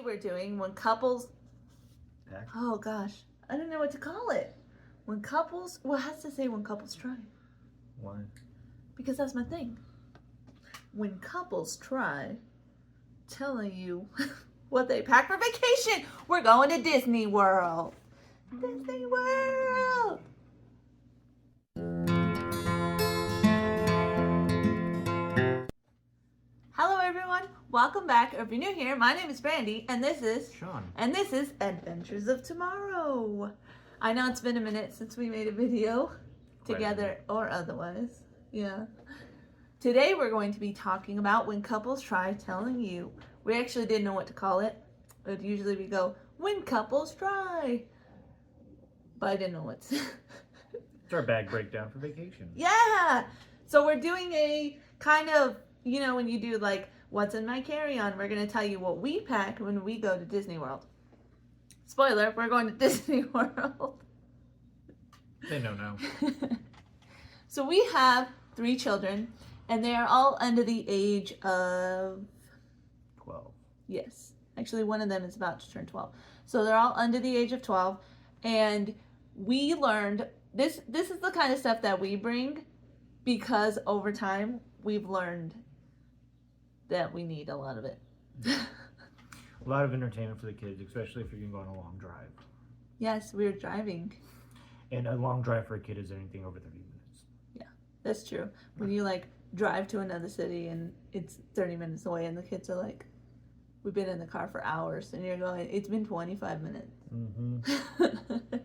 we're doing when couples. Pack. Oh gosh, I don't know what to call it. When couples. Well, it has to say when couples try. Why? Because that's my thing. When couples try telling you what they pack for vacation, we're going to Disney World. Disney World. Hello everyone, welcome back. If you're new here, my name is Brandy, and this is Sean. And this is Adventures of Tomorrow. I know it's been a minute since we made a video together or otherwise. Yeah. Today we're going to be talking about when couples try telling you. We actually didn't know what to call it. But usually we go, when couples try. But I didn't know what to. It's our bag breakdown for vacation. Yeah. So we're doing a kind of, you know, when you do like, what's in my carry-on, we're going to tell you what we pack when we go to Disney World. Spoiler, we're going to Disney World. They know now. So we have 3 children, and they are all under the age of 12. Yes. Actually, one of them is about to turn 12. So they're all under the age of 12. And we learned, this is the kind of stuff that we bring because over time we've learned that we need a lot of it. A lot of entertainment for the kids, especially if you're going to go on a long drive. Yes, we're driving. And a long drive for a kid is anything over 30 minutes. Yeah, that's true. When you like drive to another city and it's 30 minutes away and the kids are like, we've been in the car for hours, and you're going, it's been 25 minutes. Mm-hmm.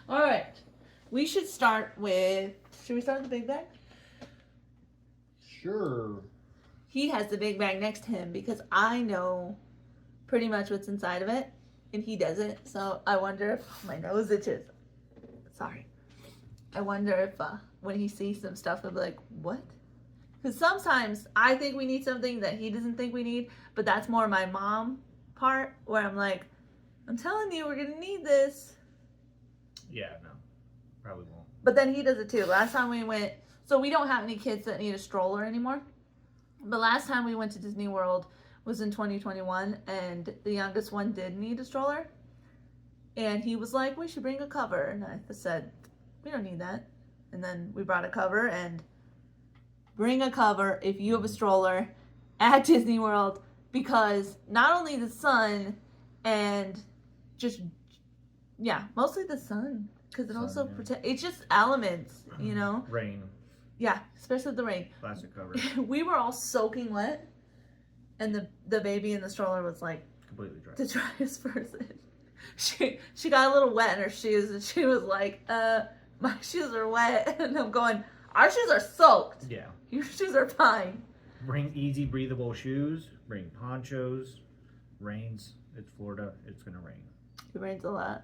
All right. We should start with, should we start with the big bag? Sure. He has the big bag next to him because I know pretty much what's inside of it, and he doesn't. So I wonder if my nose itches. Sorry. I wonder if when he sees some stuff, he'll be like, what? Because sometimes I think we need something that he doesn't think we need, but that's more my mom part where I'm like, I'm telling you, we're going to need this. Yeah, no. Probably won't. But then he does it too. Last time we went, so we don't have any kids that need a stroller anymore. But last time we went to Disney World was in 2021, and the youngest one did need a stroller. And he was like, we should bring a cover. And I said, we don't need that. And then we brought a cover, and bring a cover if you have a stroller at Disney World, because not only the sun and just, yeah, mostly the sun, because it also protects, it's just elements, you know? Rain. Yeah, especially the rain. Plastic cover. We were all soaking wet, and the baby in the stroller was like Completely dry. the driest person. She got a little wet in her shoes, and she was like, my shoes are wet. And I'm going, our shoes are soaked. Yeah. Your shoes are fine. Bring easy breathable shoes. Bring ponchos. Rains. It's Florida. It's going to rain. It rains a lot.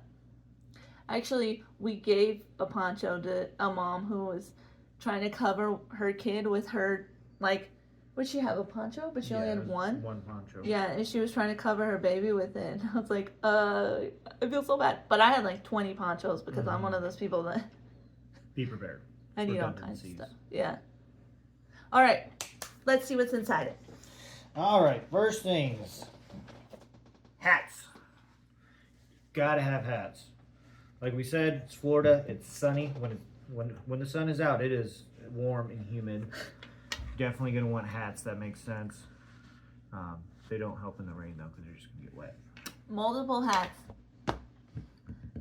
Actually, we gave a poncho to a mom who was trying to cover her kid with her, like, would she have a poncho? But she only had one? One poncho. Yeah, and she was trying to cover her baby with it. And I was like, I feel so bad. But I had like 20 ponchos because I'm one of those people that Be prepared. I need all kinds of stuff. Yeah. All right, let's see what's inside it. All right, first things. Hats. Gotta have hats. Like we said, it's Florida. It's sunny. When the sun is out, it is warm and humid. Definitely gonna want hats. That makes sense. They don't help in the rain though, because you're just gonna get wet. Multiple hats.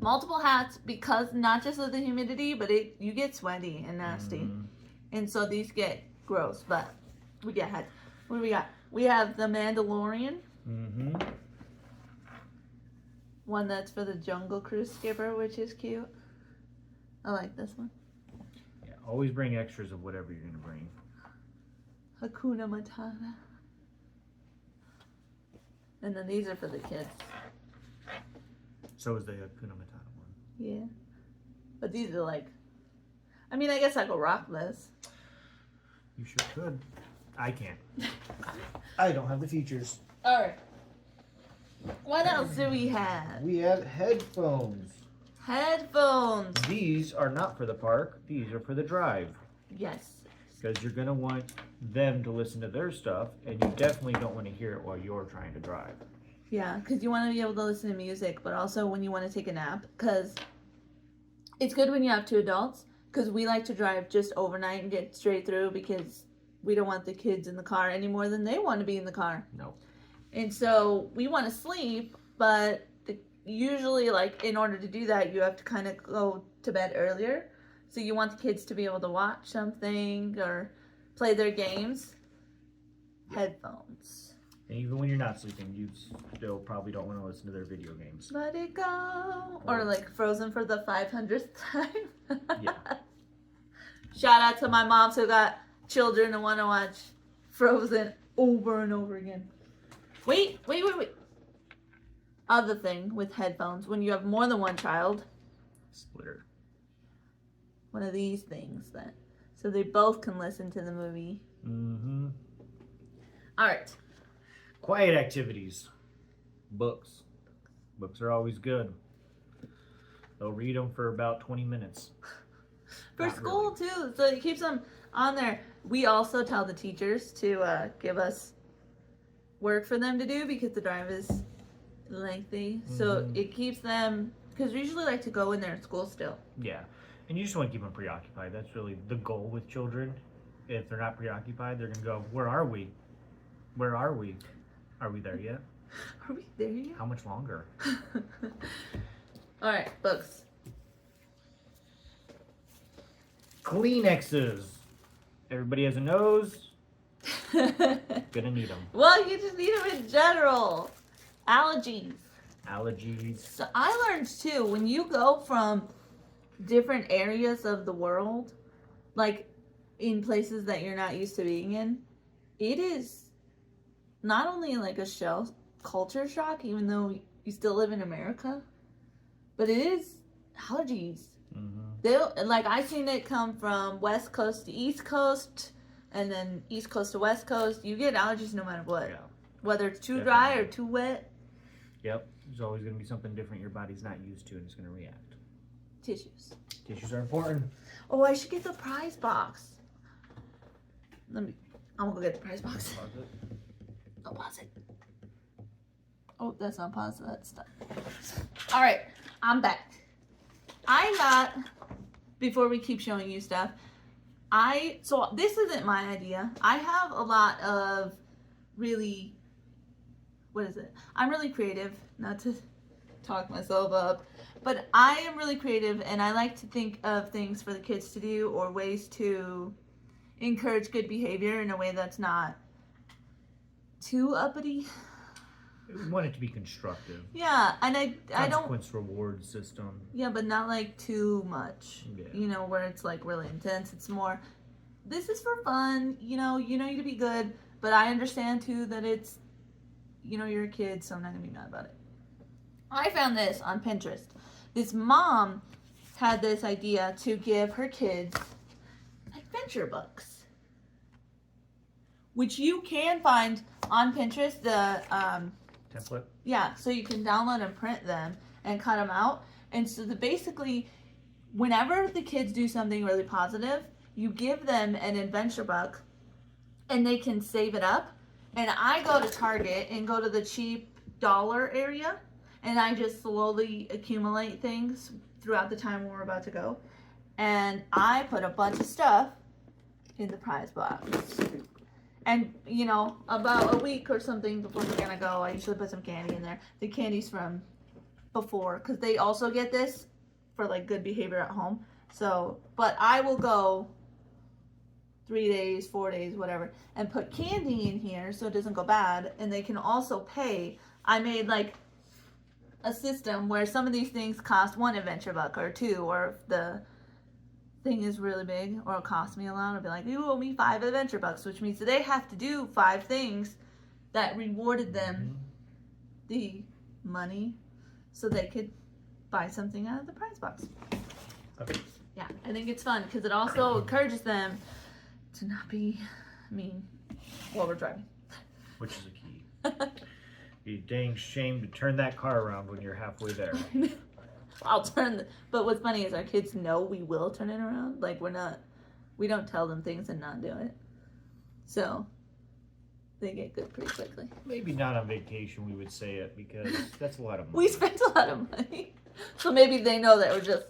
Multiple hats, because not just of the humidity, but you get sweaty and nasty. Mm-hmm. And so these get gross, but we get hats. What do we got? We have the Mandalorian. Mm-hmm. One that's for the Jungle Cruise skipper, which is cute. I like this one. Yeah, always bring extras of whatever you're gonna bring. Hakuna Matata. And then these are for the kids. So is the Hakuna Matata one. Yeah. But these are like, I mean, I guess I could rock this. You sure could. I can't. I don't have the features. All right. What else do we have? We have headphones. Headphones. These are not for the park. These are for the drive. Yes. Because you're going to want them to listen to their stuff, and you definitely don't want to hear it while you're trying to drive. Yeah, because you want to be able to listen to music, but also when you want to take a nap. Because it's good when you have two adults. Because we like to drive just overnight and get straight through because we don't want the kids in the car any more than they want to be in the car. No. And so we want to sleep, but usually, like, in order to do that, you have to kind of go to bed earlier. So you want the kids to be able to watch something or play their games. Headphones. And even when you're not sleeping, you still probably don't want to listen to their video games. Let it go. Or like Frozen for the 500th time. Yeah. Shout out to my moms who got children and want to watch Frozen over and over again. Wait. Other thing with headphones, when you have more than one child, Splitter. one of these things that so they both can listen to the movie. Mm-hmm. All right. Quiet activities. Books. Books are always good. They'll read them for about 20 minutes. For Not school too, so it keeps them on there. We also tell the teachers to give us work for them to do because the drive is lengthy. So it keeps them, because we usually like to go in there at school still. Yeah. And you just want to keep them preoccupied. That's really the goal with children. If they're not preoccupied, they're going to go, where are we? Where are we? Are we there yet? Are we there yet? How much longer? All right, books. Kleenexes. Everybody has a nose. Gonna need them. Well, you just need them in general. Allergies. Allergies. So I learned too, when you go from different areas of the world, like in places that you're not used to being in, it is not only like a culture shock, even though you still live in America, but it is allergies. Mm-hmm. They'll, like, I've seen it come from West Coast to East Coast, and then East Coast to West Coast. You get allergies no matter what. Yeah. Whether it's too Definitely. dry or too wet. Yep. There's always going to be something different your body's not used to and it's going to react. Tissues. Tissues are important. Oh, I should get the prize box. I'm gonna go get the prize box. Oh, pause it. Oh, that's not pause. That's stuff. All right, I'm back. I got, before we keep showing you stuff, so this isn't my idea. I have a lot of really, I'm really creative, not to talk myself up, but I am really creative and I like to think of things for the kids to do or ways to encourage good behavior in a way that's not too uppity. We want it to be constructive. Yeah, and I don't. Consequence reward system. Yeah, but not like too much. Yeah. You know, where it's like really intense. It's more, this is for fun. You know you to be good, but I understand too that it's, you're a kid, so I'm not gonna be mad about it. I found this on Pinterest. This mom had this idea to give her kids adventure books, which you can find on Pinterest. The Template. yeah, so you can download and print them and cut them out. And so basically, whenever the kids do something really positive, you give them an adventure book and they can save it up. And I go to Target and go to the cheap dollar area and I just slowly accumulate things throughout the time when we're about to go. And I put a bunch of stuff in the prize box. And, about a week or something before we're gonna go, I usually put some candy in there. The candy's from before, because they also get this for, like, good behavior at home. So, but I will go 3 days, 4 days, whatever, and put candy in here so it doesn't go bad. And they can also pay. I made, like, a system where some of these things cost 1 adventure buck or 2, or if the thing is really big or it costs me a lot, I'll be like, you owe me 5 adventure bucks, which means that they have to do 5 things that rewarded them the money so they could buy something out of the prize box. Okay. Yeah, I think it's fun because it also encourages them to not be mean while we're driving. Which is a key. Be dang shame to turn that car around when you're halfway there. But what's funny is our kids know we will turn it around. Like we don't tell them things and not do it. So they get good pretty quickly. Maybe not on vacation we would say it because that's a lot of money. We spent a lot of money. So maybe they know that we're just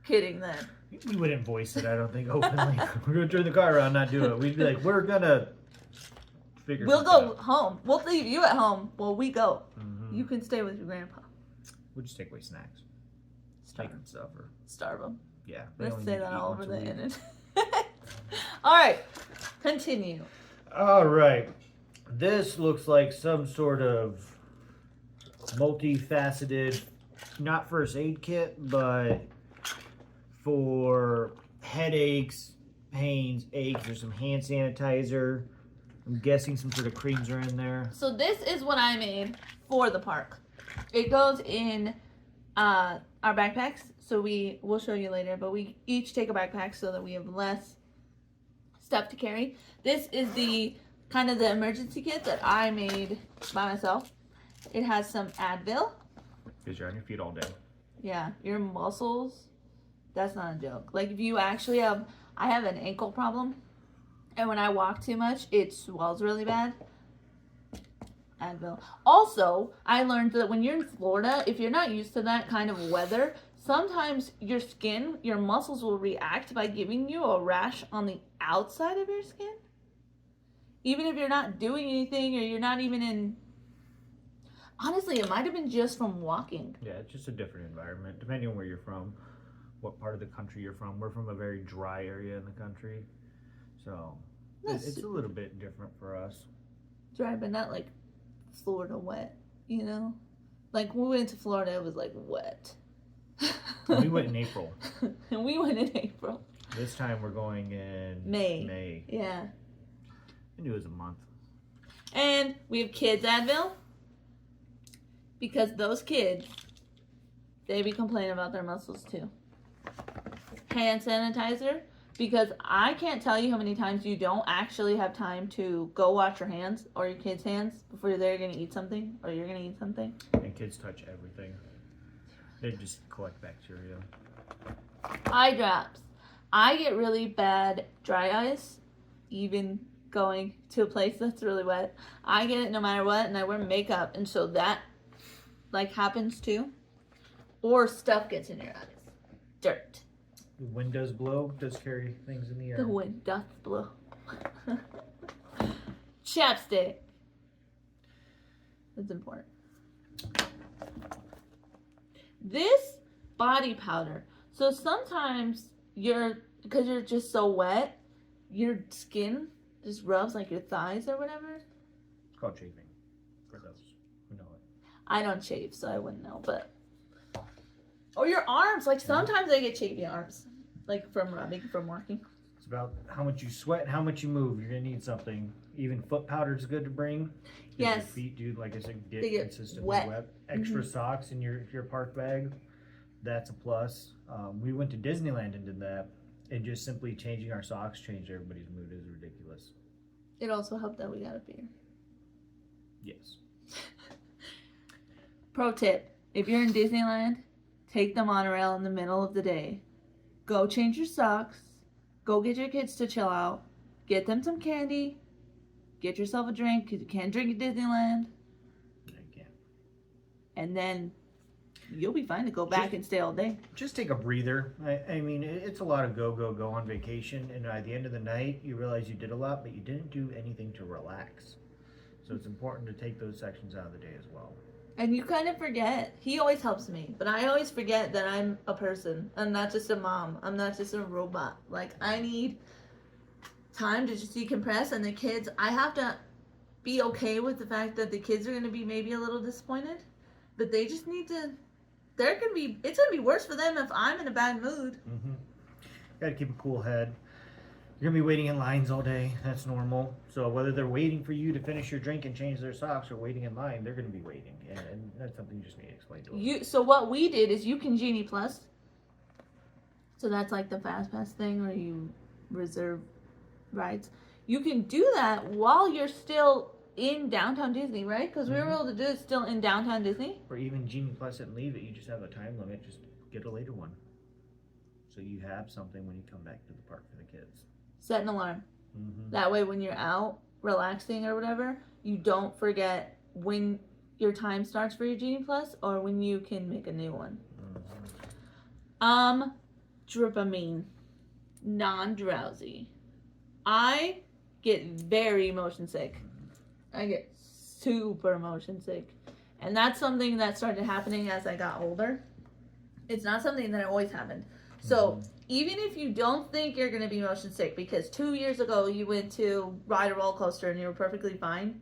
kidding then. We wouldn't voice it, I don't think, openly. We're going to turn the car around and not do it. We'd be like, we're going to figure We'll something go out. home. We'll leave you at home while we go. Mhm. You can stay with your grandpa. We'll just take away snacks. Starve, Make them suffer. starve them. Yeah. they Let's only say need to that eat all once over a the week. internet. All right, continue. All right. This looks like some sort of multifaceted, not first aid kit, but for headaches, pains, aches. There's some hand sanitizer. I'm guessing some sort of creams are in there. So this is what I made for the park. It goes in our backpacks. So we'll show you later, but we each take a backpack so that we have less stuff to carry. This is the kind of the emergency kit that I made by myself. It has some Advil. Because you're on your feet all day. Yeah, your muscles. That's not a joke. Like if you actually I have an ankle problem, and when I walk too much, it swells really bad. Advil. Also, I learned that when you're in Florida, if you're not used to that kind of weather, sometimes your skin, your muscles will react by giving you a rash on the outside of your skin. Even if you're not doing anything or you're not even in... Honestly, it might have been just from walking. Yeah, it's just a different environment, depending on where you're from, what part of the country you're from. We're from a very dry area in the country, so it's a little bit different for us. Dry, but not like Florida wet, you know? Like when we went to Florida, it was like wet. We went in April. And we went in April. This time we're going in May. Yeah. I knew it was a month. And we have kids Advil. Because those kids, they be complaining about their muscles too. Hand sanitizer. Because I can't tell you how many times you don't actually have time to go wash your hands or your kids' hands before they're going to eat something or you're going to eat something. And kids touch everything. They just collect bacteria. Eye drops. I get really bad dry eyes, even going to a place that's really wet. I get it no matter what, and I wear makeup, and so that like happens too. Or stuff gets in your eyes. Dirt. The wind does blow, does carry things in the air. The wind doth blow. Chapstick. That's important. This body powder. So sometimes because you're just so wet, your skin just rubs like your thighs or whatever. It's called chafing, for those who know it. I don't shave, so I wouldn't know, but... Or your arms. Like sometimes I get chafy arms. Like from rubbing, from working. It's about how much you sweat and how much you move. You're going to need something. Even foot powder is good to bring. Yes. Your feet do, like I said, They get consistently wet. wet. Extra socks in your park bag. That's a plus. We went to Disneyland and did that. And just simply changing our socks changed everybody's mood. It was ridiculous. It also helped that we got a beer. Yes. Pro tip. If you're in Disneyland, take the monorail in the middle of the day. Go change your socks. Go get your kids to chill out. Get them some candy. Get yourself a drink because you can't drink at Disneyland. I can't. And then you'll be fine to go back and stay all day. Just take a breather. I mean, it's a lot of go on vacation. And at the end of the night, you realize you did a lot, but you didn't do anything to relax. So it's important to take those sections out of the day as well. And you kind of forget. He always helps me, but I always forget that I'm a person. I'm not just a mom. I'm not just a robot. Like, I need time to just decompress. And the kids, I have to be okay with the fact that the kids are going to be maybe a little disappointed. But they just need to, it's going to be worse for them if I'm in a bad mood. Mm-hmm. Got to keep a cool head. You're going to be waiting in lines all day. That's normal. So whether they're waiting for you to finish your drink and change their socks or waiting in line, they're going to be waiting. And that's something you just need to explain to them. So what we did is you can Genie Plus. So that's like the Fast Pass thing where you reserve rides. You can do that while you're still in downtown Disney, right? Because we were able to do it still in downtown Disney. Or even Genie Plus and leave it. You just have a time limit. Just get a later one. So you have something when you come back to the park for the kids. Set an alarm. Mm-hmm. That way when you're out relaxing or whatever, you don't forget when your time starts for your Genie Plus or when you can make a new one. Dopamine, non-drowsy. I get very motion sick. I get super motion sick. And that's something that started happening as I got older. It's not something that always happened. So even if you don't think you're going to be motion sick because 2 years ago you went to ride a roller coaster and you were perfectly fine,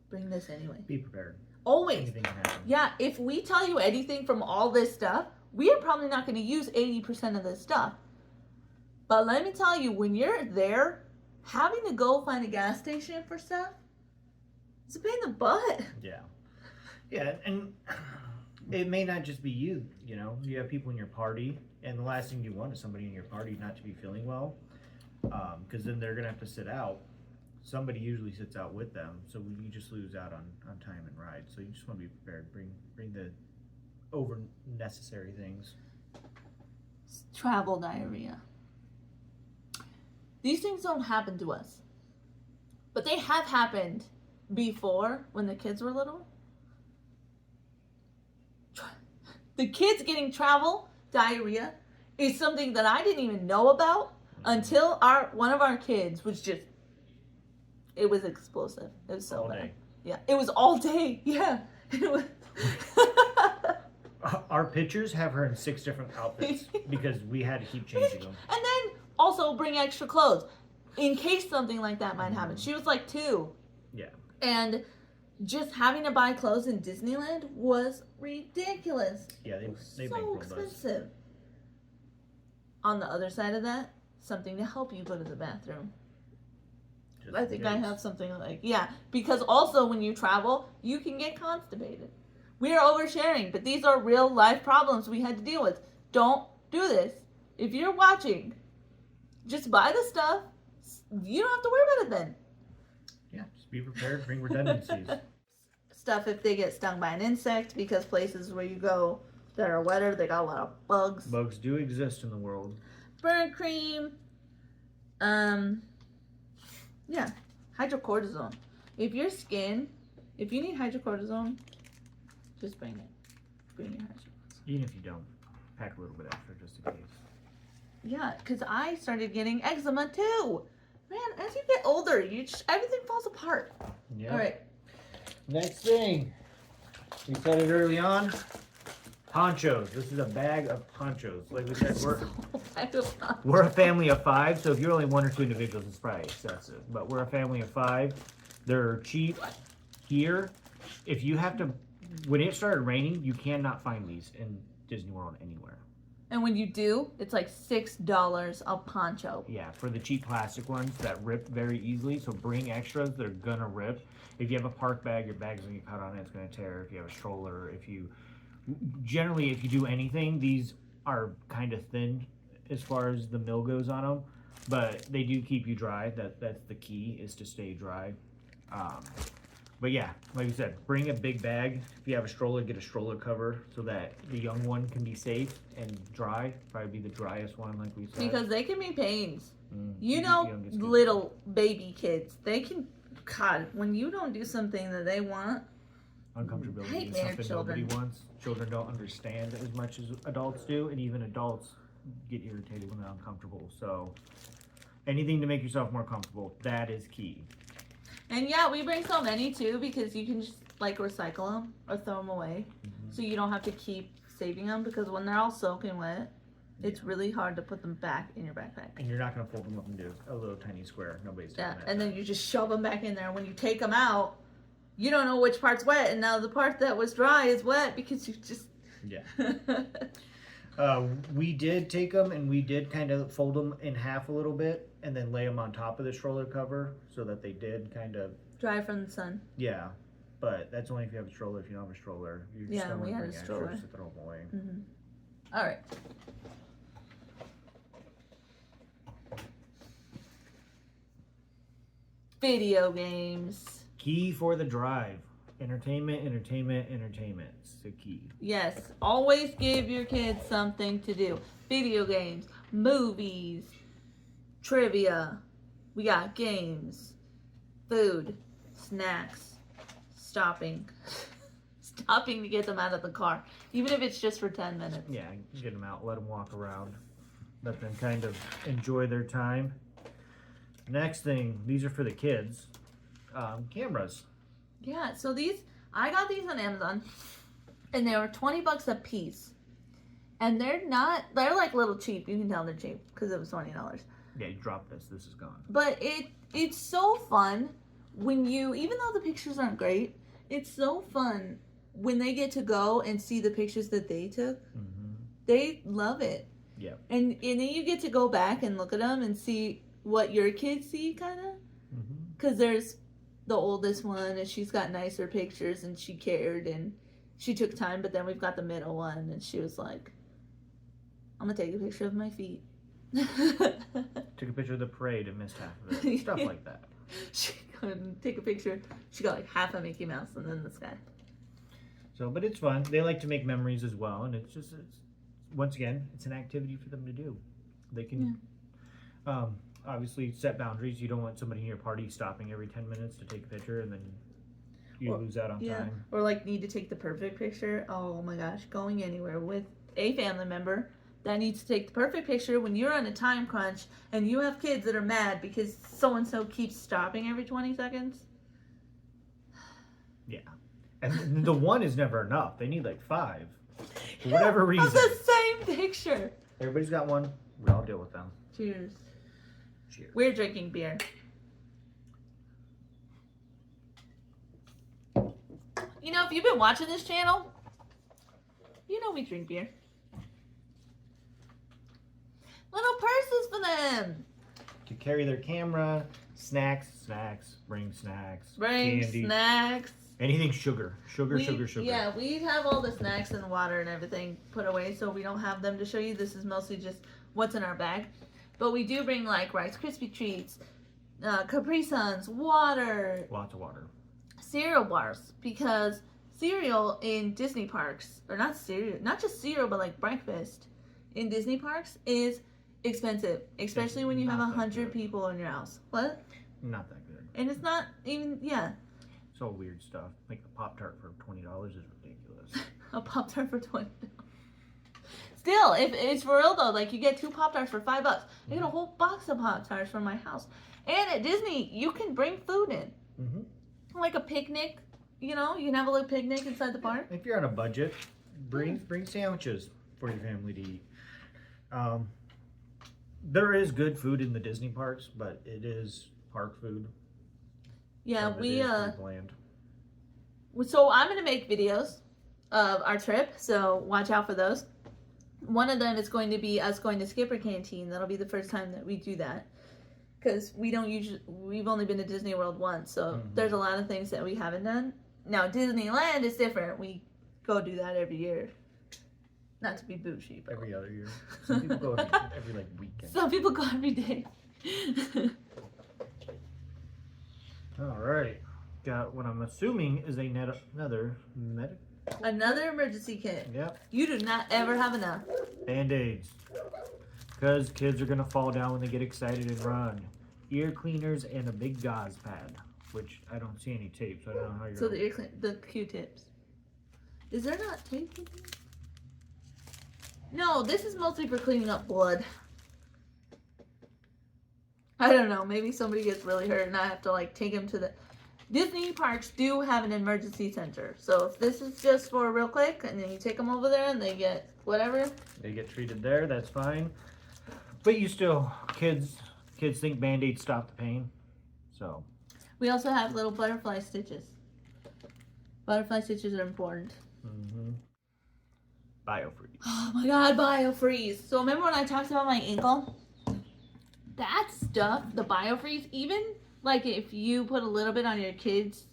bring this anyway. Be prepared. Always. Anything can happen. Yeah, if we tell you anything from all this stuff, we are probably not going to use 80% of this stuff. But let me tell you, when you're there, having to go find a gas station for stuff, it's a pain in the butt. Yeah. Yeah, and it may not just be you, you know. You have people in your party, and the last thing you want is somebody in your party not to be feeling well, because then they're going to have to sit out. Somebody usually sits out with them, so you just lose out on time and ride. So you just want to be prepared. Bring the over necessary things. Travel diarrhea. These things don't happen to us, but they have happened before when the kids were little. The kids getting travel diarrhea is something that I didn't even know about until one of our kids was just, it was explosive. It was so All bad. day. Yeah, it was all day. Yeah. It was Our pictures have her in 6 different outfits because we had to keep changing them. And then also bring extra clothes in case something like that might happen. She was like 2. Yeah. And just having to buy clothes in Disneyland was ridiculous. Yeah, they so bankroled us. expensive. On the other side of that, something to help you go to the bathroom. Just I in think I case. have something like, yeah, because also when you travel, you can get constipated. We are oversharing, but these are real life problems we had to deal with. Don't do this. If you're watching, just buy the stuff. You don't have to worry about it then. Yeah, just be prepared. Bring redundancies. Stuff if they get stung by an insect, because places where you go that are wetter, they got a lot of bugs. Bugs do exist in the world. Burn cream. Yeah, hydrocortisone. If you need hydrocortisone, just bring it. Bring your hydrocortisone. Even if you don't, pack a little bit extra just in case. Yeah, because I started getting eczema too. Man, as you get older, everything falls apart. Yeah. All right. Next thing, we said it early on. Ponchos. This is a bag of ponchos. Like we said, we're a family of 5, so if you're only 1 or 2 individuals, it's probably excessive. But we're a family of 5. They're cheap here. If you have to, when it started raining, you cannot find these in Disney World anywhere. And when you do, it's like $6 a poncho. Yeah, for the cheap plastic ones that rip very easily. So bring extras. They're gonna rip. If you have a park bag, your bag's gonna get caught on it. It's gonna tear. If you have a stroller, if you do anything, these are kind of thin as far as the mill goes on them, but they do keep you dry. That's the key, is to stay dry. But yeah, like you said, bring a big bag. If you have a stroller, get a stroller cover so that the young one can be safe and dry. Probably be the driest one, like we said. Because they can be pains. Mm, You the know, youngest kids. little baby kids, they can, God, when you don't do something that they want, Uncomfortability is nightmare something children. nobody wants. Children don't understand as much as adults do, and even adults get irritated when they're uncomfortable. So anything to make yourself more comfortable, that is key. and yeah, we bring so many too, because you can just like recycle them or throw them away. So you don't have to keep saving them, because when they're all soaking wet, it's really hard to put them back in your backpack. And you're not going to fold them up into a little tiny square. Nobody's doing Yeah, that. and then you just shove them back in there. When you take them out, you don't know which part's wet, and now the part that was dry is wet because you just... Yeah. We did take them and we did kind of fold them in half a little bit and then lay them on top of the stroller cover so that they did kind of, Dry from the sun. yeah. But that's only if you have a stroller. If you don't have a stroller, you just Yeah, don't we want to had a bring stroller. extras to throw them away. Mm-hmm. All right. Video games. Key for the drive. Entertainment, entertainment, entertainment. It's the key. Yes, always give your kids something to do. Video games, movies, trivia. We got games. food, snacks, stopping to get them out of the car, even if it's just for 10 minutes. Yeah, get them out, let them walk around, let them kind of enjoy their time. Next thing, these are for the kids. Cameras. Yeah, so I got these on Amazon, and they were $20 a piece. And they're like little cheap. You can tell they're cheap because it was $20. Yeah, you drop this is gone. But it's so fun when even though the pictures aren't great, it's so fun when they get to go and see the pictures that they took. Mm-hmm. They love it. Yeah. And then you get to go back and look at them and see what your kids see, kind of. Because there's the oldest one, and she's got nicer pictures, and she cared, and she took time. But then we've got the middle one, and she was like, I'm going to take a picture of my feet. Took a picture of the parade and missed half of it. Stuff like that. She couldn't take a picture. She got like half a Mickey Mouse and then this guy. So, but it's fun. They like to make memories as well, and it's once again, it's an activity for them to do. They can, obviously set boundaries. You don't want somebody in your party stopping every 10 minutes to take a picture, and then you lose out on time. Or like need to take the perfect picture. Oh my gosh, going anywhere with a family member that needs to take the perfect picture when you're on a time crunch and you have kids that are mad because so-and-so keeps stopping every 20 seconds. Yeah. And the one is never enough. They need like 5. For whatever reason. Of the same picture. Everybody's got one. We all deal with them. Cheers. Cheers. We're drinking beer. You know, if you've been watching this channel, you know we drink beer. Little purses for them. To carry their camera, snacks, bring snacks, Bring candy, snacks. anything sugar. Sugar. Yeah, we have all the snacks and water and everything put away, so we don't have them to show you. This is mostly just what's in our bag. But we do bring like Rice Krispie treats, Capri Suns, water, Lots of water. cereal bars, because cereal in Disney parks, or not just cereal, but like breakfast in Disney parks is expensive, especially when you have Not that 100 good. people in your house. What? Not that good. And it's not even, It's all weird stuff. Like the Pop-Tart for $20 is ridiculous. a Pop-Tart for $20. Still, if it's for real though, like you get 2 Pop-Tarts for $5. I get a whole box of Pop-Tarts from my house. And at Disney, you can bring food in. Mm-hmm. Like a picnic, you know, you can have a little picnic inside the park. If you're on a budget, bring sandwiches for your family to eat. There is good food in the Disney parks, but it is park food. Yeah, Some of it is pretty bland. So I'm gonna make videos of our trip, so watch out for those. One of them is going to be us going to Skipper Canteen. That'll be the first time that we do that, because we've only been to Disney World once, so there's a lot of things that we haven't done. Now Disneyland is different. We go do that every year. Not to be bougie, but Every other year. Some people go every like weekend. some people go every day. All right. Got what I'm assuming is another medic. Another emergency kit. Yep. You do not ever have enough. Band-aids. Because kids are going to fall down when they get excited and run. Ear cleaners and a big gauze pad. Which I don't see any tape, so I don't know how you're... So the Q-tips. Is there not tape in here? No, this is mostly for cleaning up blood. I don't know. Maybe somebody gets really hurt and I have to like take them to the... Disney parks do have an emergency center. So if this is just for real quick and then you take them over there and they get whatever. They get treated there, that's fine. But you still... Kids think Band-Aids stop the pain. So... We also have little butterfly stitches. Butterfly stitches are important. Mm-hmm. Biofreeze. Oh my god, Biofreeze. So remember when I talked about my ankle? That stuff, the Biofreeze, even like if you put a little bit on your kid's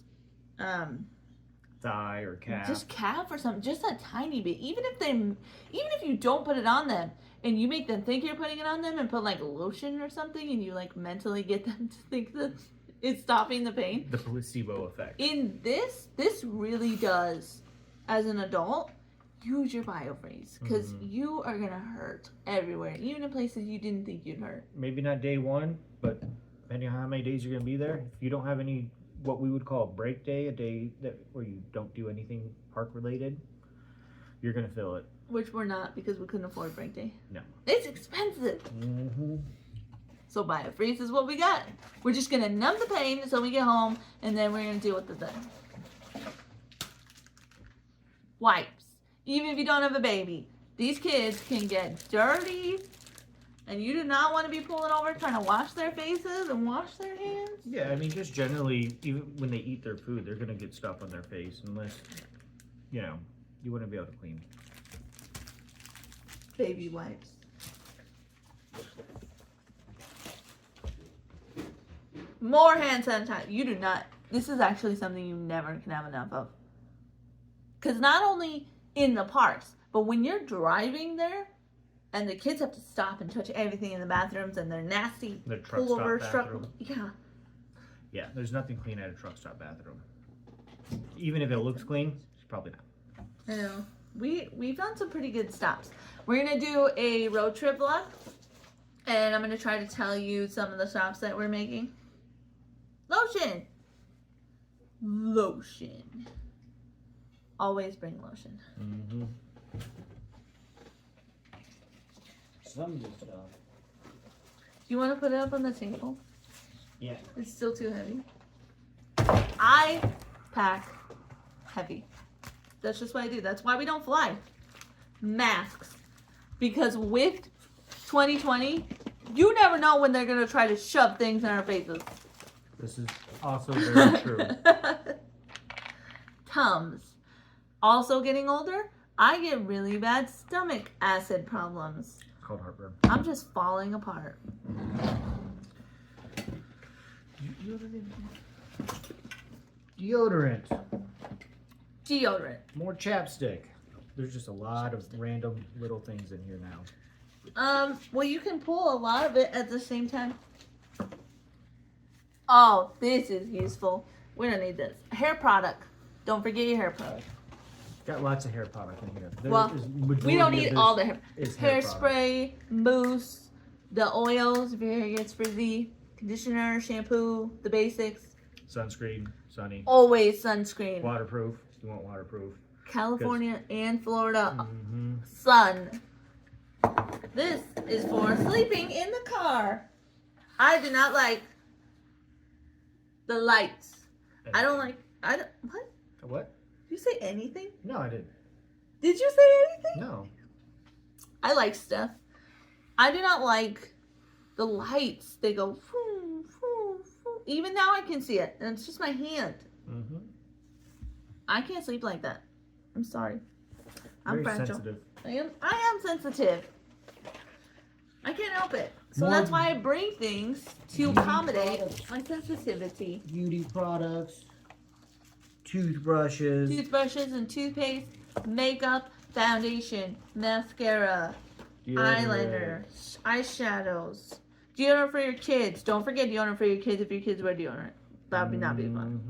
Thigh or calf. just calf or something, just a tiny bit. Even if you don't put it on them and you make them think you're putting it on them and put like lotion or something and you like mentally get them to think that it's stopping the pain. The placebo effect. In this really does, as an adult, use your Biofreeze, because you are gonna hurt everywhere, even in places you didn't think you'd hurt. Maybe not day one, but depending on how many days you're going to be there, if you don't have any, what we would call a break day, a day that where you don't do anything park related, you're going to fill it. Which we're not because we couldn't afford break day. No. It's expensive. So buy a freeze is what we got. We're just gonna numb the pain until we get home, and then we're gonna deal with it then. Wipes. Even if you don't have a baby, these kids can get dirty, and you do not want to be pulling over trying to wash their faces and wash their hands. Yeah, I mean, just generally, even when they eat their food, they're gonna get stuff on their face unless, you know, you wouldn't be able to clean. Baby wipes. More hand sanitizer. You do not. This is actually something you never can have enough of. Because not only in the parks, but when you're driving there and the kids have to stop and touch everything in the bathrooms and they're nasty The truck pullover stop truck. bathroom. Yeah. Yeah, there's nothing clean at a truck stop bathroom. Even if it looks clean, it's probably not. I know. We've done some pretty good stops. We're gonna do a road trip vlog, and I'm gonna try to tell you some of the stops that we're making. Lotion. Always bring lotion. Some good stuff. Do you want to put it up on the table? Yeah. It's still too heavy. I pack heavy. That's just what I do. That's why we don't fly. Masks. Because with 2020, you never know when they're going to try to shove things in our faces. This is also very true. Tums. Also getting older, I get really bad stomach acid problems. It's called heartburn. I'm just falling apart. Deodorant. Deodorant. More chapstick. There's just a lot of random little things in here now. Well, you can pull a lot of it at the same time. Oh, this is useful. We don't need this. Hair product. Don't forget your hair product. Got lots of hair product in here. Well, we don't need all the hair. Hairspray. Hairspray, mousse, the oils if your hair gets frizzy, conditioner, shampoo, the basics. Sunscreen, sunny. Always sunscreen. Waterproof. You want waterproof. California and Florida Mm-hmm. sun. This is for sleeping in the car. I do not like the lights. I don't like. What? What? Did you say anything? No, I didn't. Did you say anything? No. I like stuff. I do not like the lights. They go. Phoo, phoo, phoo. Even now I can see it, and it's just my hand. Mm-hmm. I can't sleep like that. I'm sorry. I'm Very fragile. sensitive. I am sensitive. I can't help it. So More- that's why I bring things to accommodate my sensitivity. Beauty products. Toothbrushes. Toothbrushes and toothpaste, makeup, foundation, mascara, eyeliner, eyeshadows, deodorant for your kids. Don't forget deodorant for your kids if your kids wear deodorant. That would not be fun.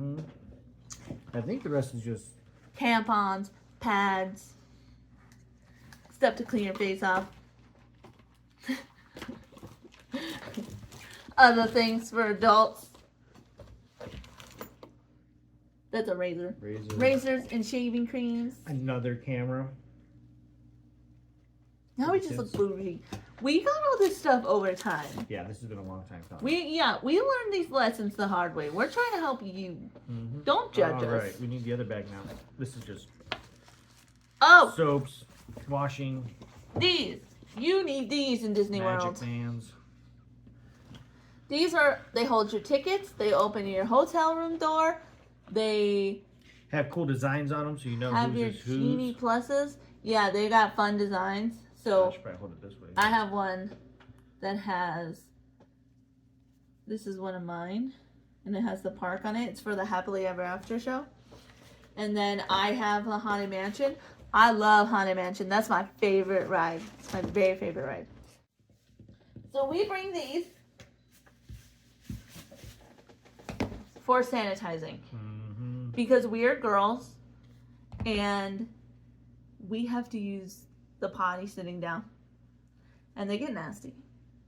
Mm-hmm. I think the rest is just Tampons, pads, stuff to clean your face off. Other things for adults. That's a razor. Razors and shaving creams. Another camera. Now we just look bougie. We got all this stuff over time. Yeah, this has been a long time coming. We learned these lessons the hard way. We're trying to help you. Mm-hmm. Don't judge All us. right, we need the other bag now. This is just Oh, soaps, washing, these. You need these in Disney magic World. bands. They hold your tickets. They open your hotel room door. They Have cool designs on them so you know have who's your is Genie who's. Pluses. Yeah, they got fun designs. I So should probably hold it this way. I have one that has, this is one of mine, and it has the park on it. It's for the Happily Ever After show. And then I have the Haunted Mansion. I love Haunted Mansion. That's my favorite ride. It's my very favorite ride. So we bring these for sanitizing Mm-hmm. because we are girls and we have to use the potty sitting down, and they get nasty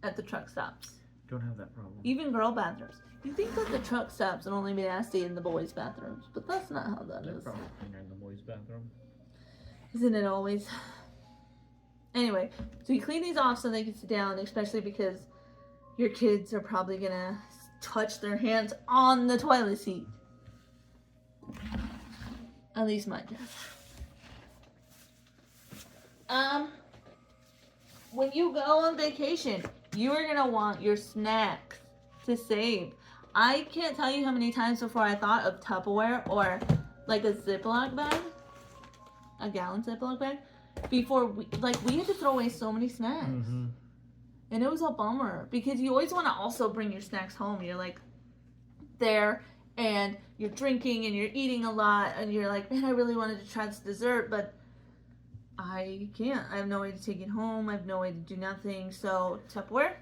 at the truck stops. Don't have that problem. Even girl bathrooms. You think that the truck stops would only be nasty in the boys' bathrooms, but that's not how that They're is. probably cleaner in the boys' bathroom. Isn't it always? Anyway, so you clean these off so they can sit down, especially because your kids are probably gonna touch their hands on the toilet seat. At least mine does. When you go on vacation, you are gonna want your snacks to save. I can't tell you how many times before I thought of Tupperware or like a Ziploc bag, a gallon Ziploc bag, before we had to throw away so many snacks. Mm-hmm. And it was a bummer because you always want to also bring your snacks home. You're like there and you're drinking and you're eating a lot and you're like, man, I really wanted to try this dessert, but I can't. I have no way to take it home. I have no way to do nothing. So Tupperware.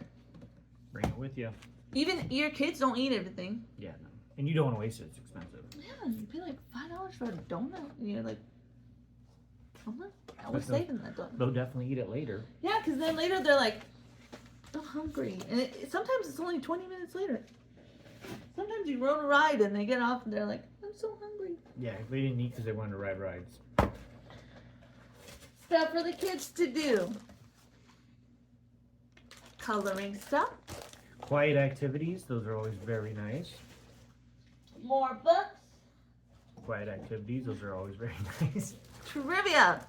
Bring it with you. Even your kids don't eat everything. Yeah, no. And you don't want to waste it. It's expensive. Yeah, you pay like $5 for a donut. And you're like, I'm not. I was But saving that donut. They'll definitely eat it later. Yeah, because then later they're like, I'm hungry. And sometimes it's only 20 minutes later. Sometimes you rode a ride and they get off and they're like, I'm so hungry. Yeah, they didn't eat because they wanted to ride rides. Stuff for the kids to do. Coloring stuff. Quiet activities, those are always very nice. More books. Quiet activities, those are always very nice. Trivia.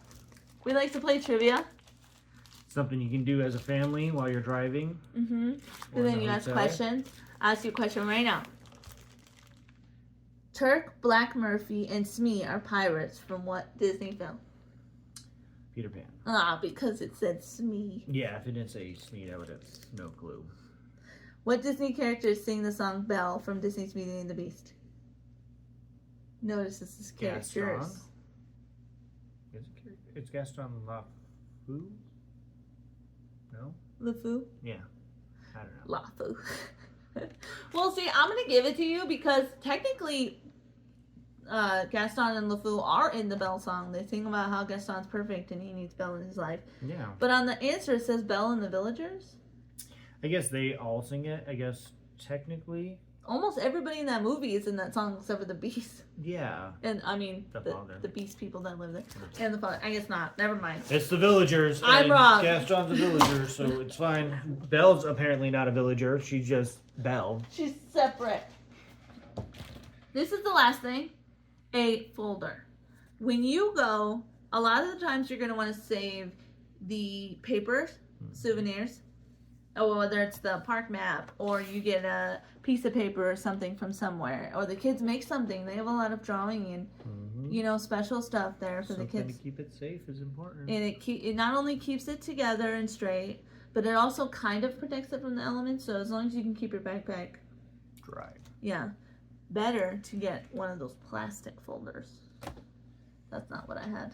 We like to play trivia. Something you can do as a family while you're driving. Mm-hmm. Or And in then the you ask hotel. questions. I'll ask you a question right now. Turk, Black Murphy, and Smee are pirates from what Disney film? Peter Pan. Ah, because it said Smee. Yeah, if it didn't say Smeed, I would have no clue. What Disney characters sing the song Belle from Disney's Beauty and the Beast? Notice this is characters. Gaston? It's Gaston LaFou? No? LeFou? Yeah. I don't know. LaFou. Well, see, I'm going to give it to you because technically Gaston and LeFou are in the Belle song. They sing about how Gaston's perfect and he needs Belle in his life. Yeah. But on the answer it says Belle and the Villagers. I guess they all sing it. I guess technically. Almost everybody in that movie is in that song except for the Beast. Yeah. And I mean, The father. the Beast people that live there. And the father. I guess not. Never mind. It's the villagers. I'm and wrong. Gaston's a villager, so it's fine. Belle's apparently not a villager. She's just Belle. She's separate. This is the last thing. A folder. When you go, a lot of the times you're going to want to save the papers, souvenirs, or whether it's the park map, or you get a piece of paper or something from somewhere, or the kids make something. They have a lot of drawing and, you know, special stuff there for Something the kids. to keep it safe is important. And it not only keeps it together and straight, but it also kind of protects it from the elements. So as long as you can keep your backpack, Dry. yeah, better to get one of those plastic folders. That's not what I had.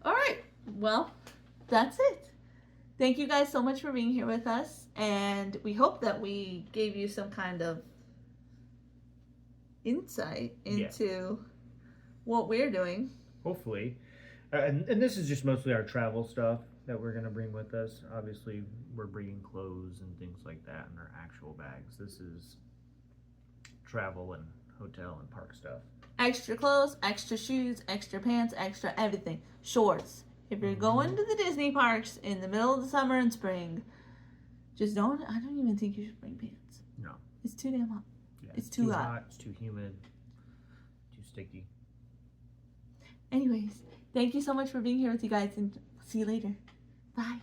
All right, well, that's it. Thank you guys so much for being here with us, and we hope that we gave you some kind of insight into what we're doing. Hopefully. And this is just mostly our travel stuff that we're going to bring with us. Obviously, we're bringing clothes and things like that in our actual bags. This is travel and hotel and park stuff. Extra clothes, extra shoes, extra pants, extra everything. Shorts. If you're going to the Disney parks in the middle of the summer and spring, I don't even think you should bring pants. No. It's too damn hot. Yeah, It's too hot. It's too humid. Too sticky. Anyways, thank you so much for being here with you guys, and see you later. Bye.